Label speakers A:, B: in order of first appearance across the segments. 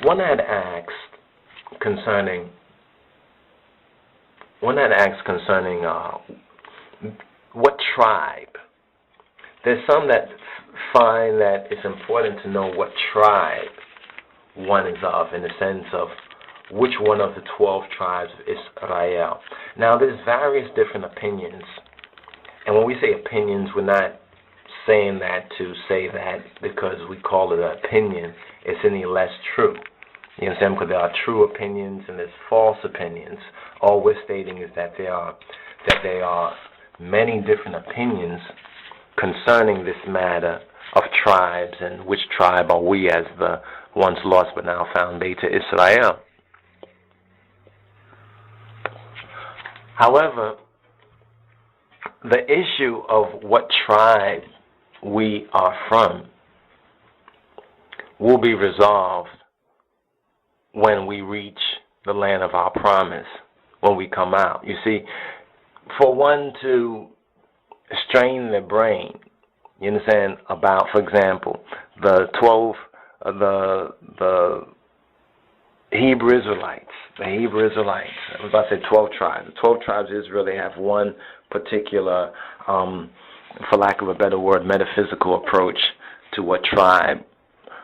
A: One had asked concerning what tribe. There's some that find that it's important to know what tribe one is of, in the sense of which one of the 12 tribes of Israel. Now, there's various different opinions, and when we say opinions, we're not saying that to say that because we call it an opinion, it's any less true. You understand? Because there are true opinions and there's false opinions. All we're stating is that there are many different opinions concerning this matter of tribes and which tribe are we as the once lost but now found Beta Israel. However, the issue of what tribe we are from will be resolved when we reach the land of our promise, when we come out. You see, for one to strain their brain, you understand, about, for example, the Hebrew Israelites. I was about to say 12 tribes. The 12 tribes of Israel, they have one particular, for lack of a better word, metaphysical approach to what tribe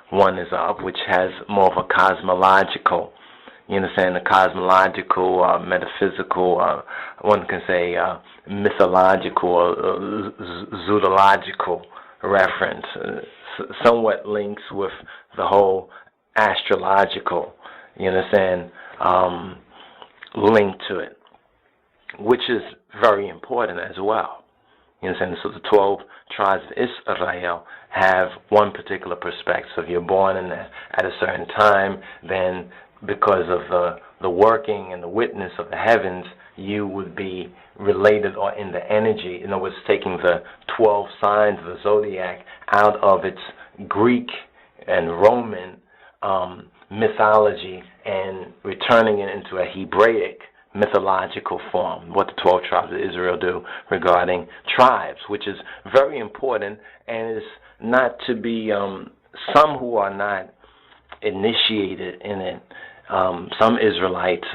A: one is of, which has more of a cosmological, you understand, a cosmological, metaphysical, one can say mythological, zoological reference, somewhat links with the whole astrological, you understand, link to it, which is very important as well. You understand? So the 12 tribes of Israel have one particular perspective. So if you're born at a certain time, then because of the working and the witness of the heavens, you would be related or in the energy. In other words, taking the 12 signs of the zodiac out of its Greek and Roman mythology and returning it into a Hebraic mythological form, what the 12 tribes of Israel do regarding tribes, which is very important, and is not to be, some who are not initiated in it, some Israelites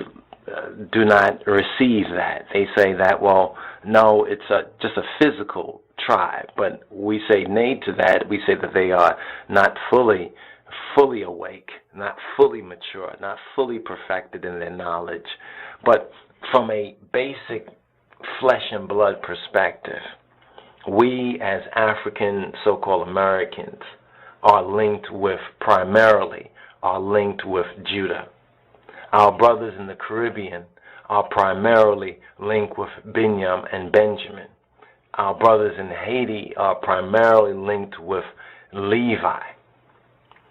A: do not receive that. They say that, well, no, it's just a physical tribe, but we say nay to that. We say that they are not fully awake, not fully mature, not fully perfected in their knowledge. But from a basic flesh and blood perspective, we as African so-called Americans are linked with Judah. Our brothers in the Caribbean are primarily linked with Binyam and Benjamin. Our brothers in Haiti are primarily linked with Levi.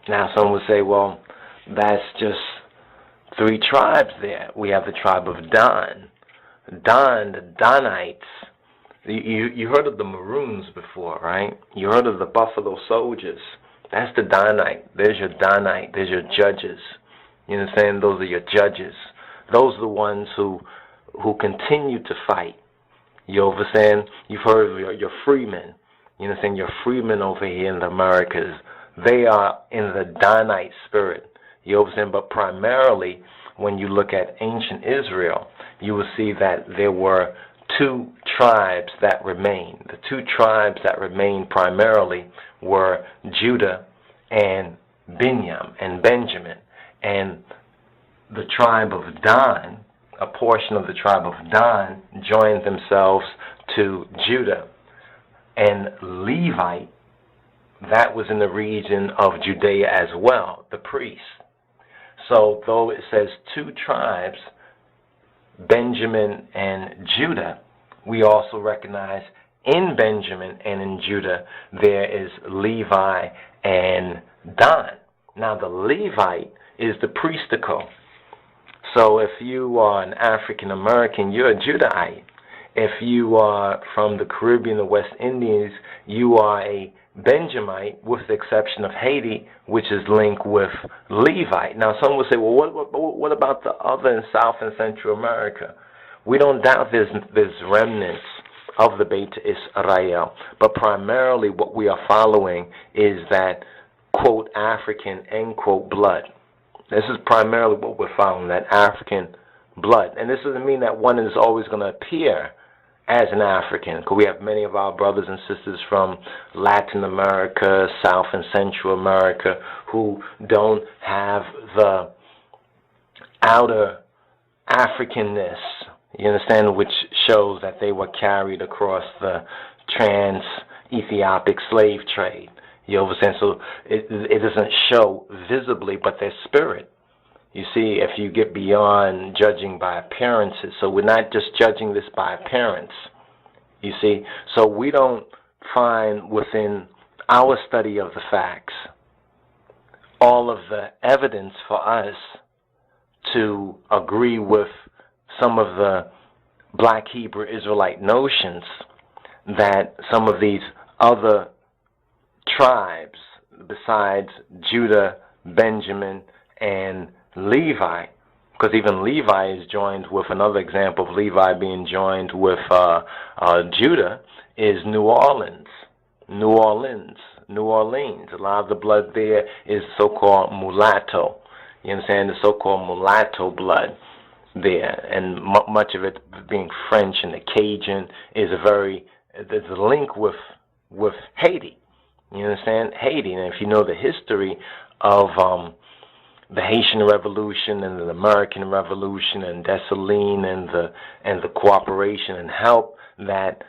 A: Now some would say, well, that's just 3 tribes there. We have the tribe of Dan. The Danites. You heard of the Maroons before, right? You heard of the Buffalo Soldiers. That's the Danite. There's your Danite. There's your judges. You understand? Those are your judges. Those are the ones who continue to fight. You understand? You've heard of your freemen. You understand? Your freemen over here in the Americas. They are in the Danite spirit. You understand? But primarily, when you look at ancient Israel, you will see that there were 2 tribes that remained. The 2 tribes that remained primarily were Judah and Binyam and Benjamin. And the tribe of Dan, a portion of the tribe of Dan, joined themselves to Judah. And Levite, that was in the region of Judea as well, the priests. So though it says 2 tribes, Benjamin and Judah, we also recognize in Benjamin and in Judah there is Levi and Dan. Now the Levite is the priestical. So if you are an African American, you're a Judahite. If you are from the Caribbean or West Indies, you are a Benjamite, with the exception of Haiti, which is linked with Levite. Now some will say, well, what about the other in South and Central America? We don't doubt there's remnants of the Beta Israel, but primarily what we are following is that, quote, African, end quote, blood. This is primarily what we're following, that African blood. And this doesn't mean that one is always going to appear as an African, because we have many of our brothers and sisters from Latin America, South and Central America, who don't have the outer Africanness, you understand, which shows that they were carried across the trans-Ethiopic slave trade. You understand? So it doesn't show visibly, but their spirit. You see, if you get beyond judging by appearances, so we're not just judging this by appearance, you see. So we don't find within our study of the facts all of the evidence for us to agree with some of the Black Hebrew Israelite notions that some of these other tribes besides Judah, Benjamin, and Levi, because even Levi is joined with, another example of Levi being joined with Judah is New Orleans. New Orleans. A lot of the blood there is so-called mulatto. You understand? The so-called mulatto blood there, and much of it being French and the Cajun is there's a link with Haiti. You understand? Haiti. And if you know the history of the Haitian Revolution and the American Revolution and Dessalines and the cooperation and help that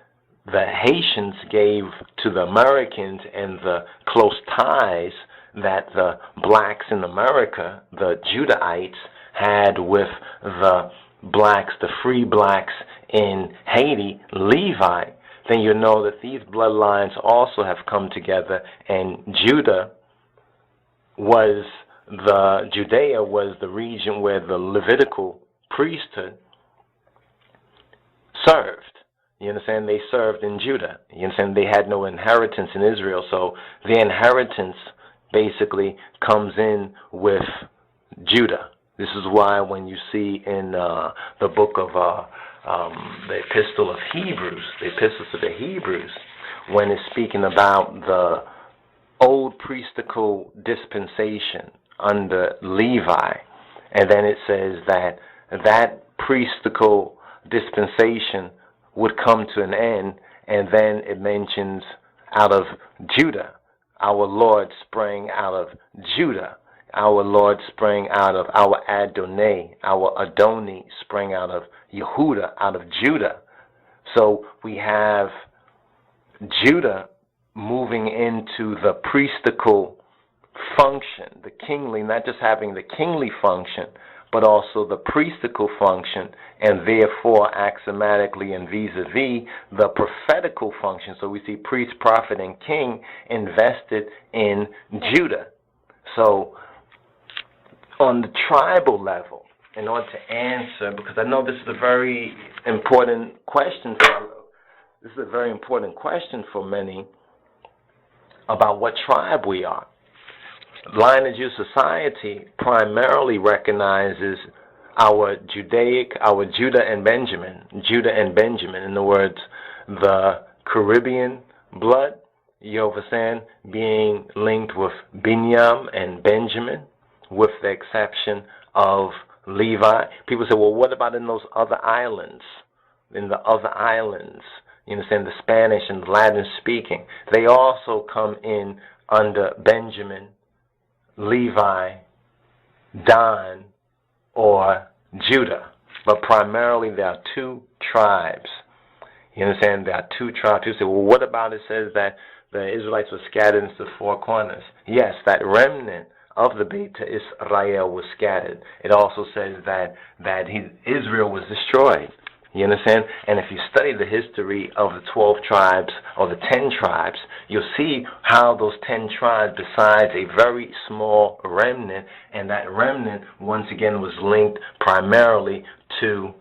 A: the Haitians gave to the Americans, and the close ties that the blacks in America, the Judahites, had with the blacks, the free blacks in Haiti, Levi, then you know that these bloodlines also have come together, and Judea was the region where the Levitical priesthood served. You understand? They served in Judah. You understand? They had no inheritance in Israel, so their inheritance basically comes in with Judah. This is why when you see in the book of the Epistle of Hebrews, the Epistles of the Hebrews, when it's speaking about the old priestical dispensation under Levi, and then it says that that priestical dispensation would come to an end, and then it mentions out of Judah. Our Lord sprang out of Judah. Our Lord sprang out of our Adonai. Our Adoni sprang out of Yehuda, out of Judah. So we have Judah moving into the priestical function, the kingly, not just having the kingly function, but also the priestical function, and therefore axiomatically and vis-a-vis the prophetical function. So we see priest, prophet, and king invested in Judah. So on the tribal level, in order to answer, because I know this is a very important question for many about what tribe we are. Line of Jew society primarily recognizes our Judah and Benjamin. In other words, the Caribbean blood, you understand, being linked with Binyam and Benjamin, with the exception of Levi. People say, well, what about in those other islands? In the other islands, you understand, the Spanish and Latin speaking, they also come in under Benjamin, Levi, Dan, or Judah. But primarily there are two tribes. You understand? There are two tribes. You say, well, what about it says that the Israelites were scattered into the four corners? Yes, that remnant of the Beta Israel was scattered. It also says that Israel was destroyed. You understand? And if you study the history of the 12 tribes or the 10 tribes, you'll see how those 10 tribes, besides a very small remnant, and that remnant once again was linked primarily to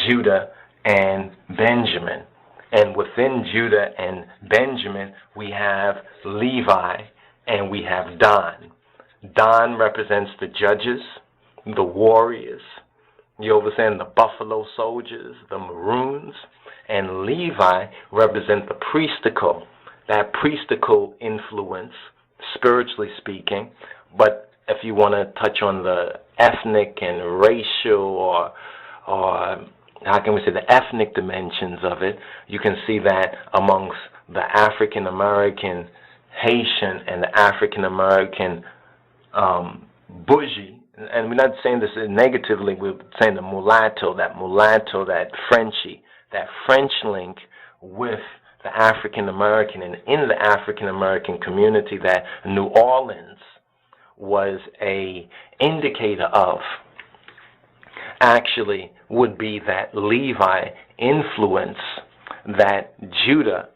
A: Judah and Benjamin. And within Judah and Benjamin, we have Levi and we have Dan. Dan represents the judges, the warriors, you understand, the buffalo soldiers, the maroons, and Levi represent the priestical, that priestical influence, spiritually speaking. But if you want to touch on the ethnic and racial, or how can we say the ethnic dimensions of it, you can see that amongst the African American Haitian and the African American bougie, and we're not saying this negatively, we're saying the mulatto, that Frenchie, that French link with the African American, and in the African American community that New Orleans was a indicator of, actually would be that Levi influence that Judah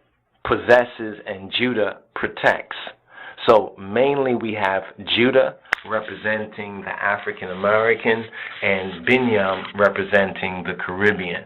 A: possesses and Judah protects. So mainly we have Judah representing the African American and Binyam representing the Caribbean.